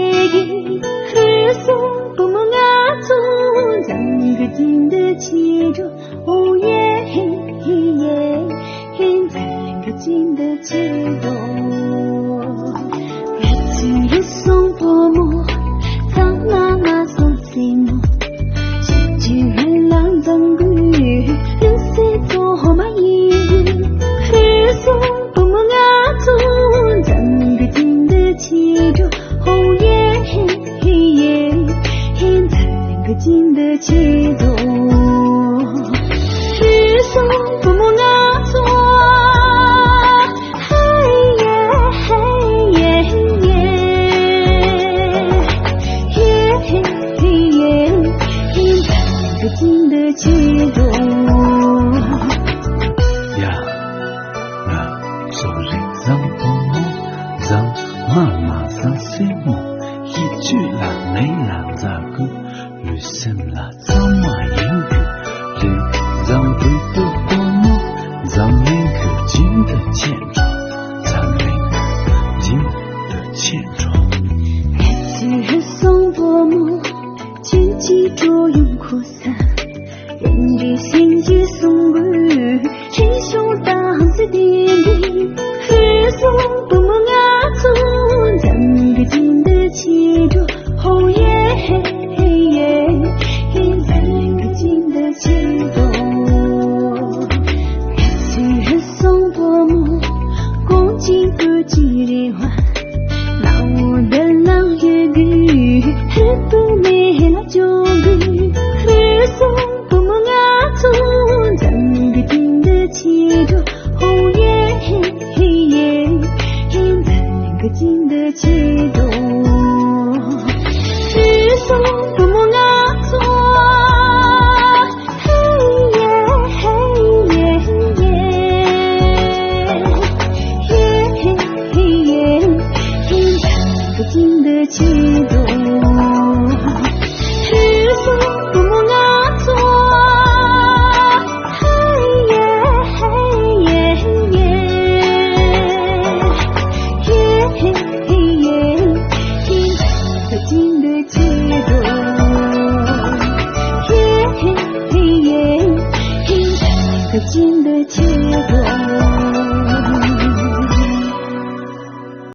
얘기 흘송 뿜어가 좀 잠그진듯 치료 오예 잠그진듯 치료 배추를 송 뿜어 상나마 손심어 시주를 랑장구 르세 도마이 흘송 뿜어가 좀 잠그진듯 치료 오예 잠그진듯 치료 흘송 뿜어가 좀 진的激动呀，那手里脏不摸，脏妈妈脏些么？一句啦没啦咋个？旅行啦脏嘛英语，旅脏不得不摸，脏那个金的欠状，脏那个金的欠状。是送多么，军旗作用扩散。人之心之松骨，黑手当自地里，黑松不梦啊从咱个金的气着，后夜咱个金的气着，是松多么，公鸡不吉利话，老的老也句，很不美了就句，黑松。气着后夜咱个金的气着是送不梦啊做咱个金的气着是送不梦啊做金的气动，金的气动。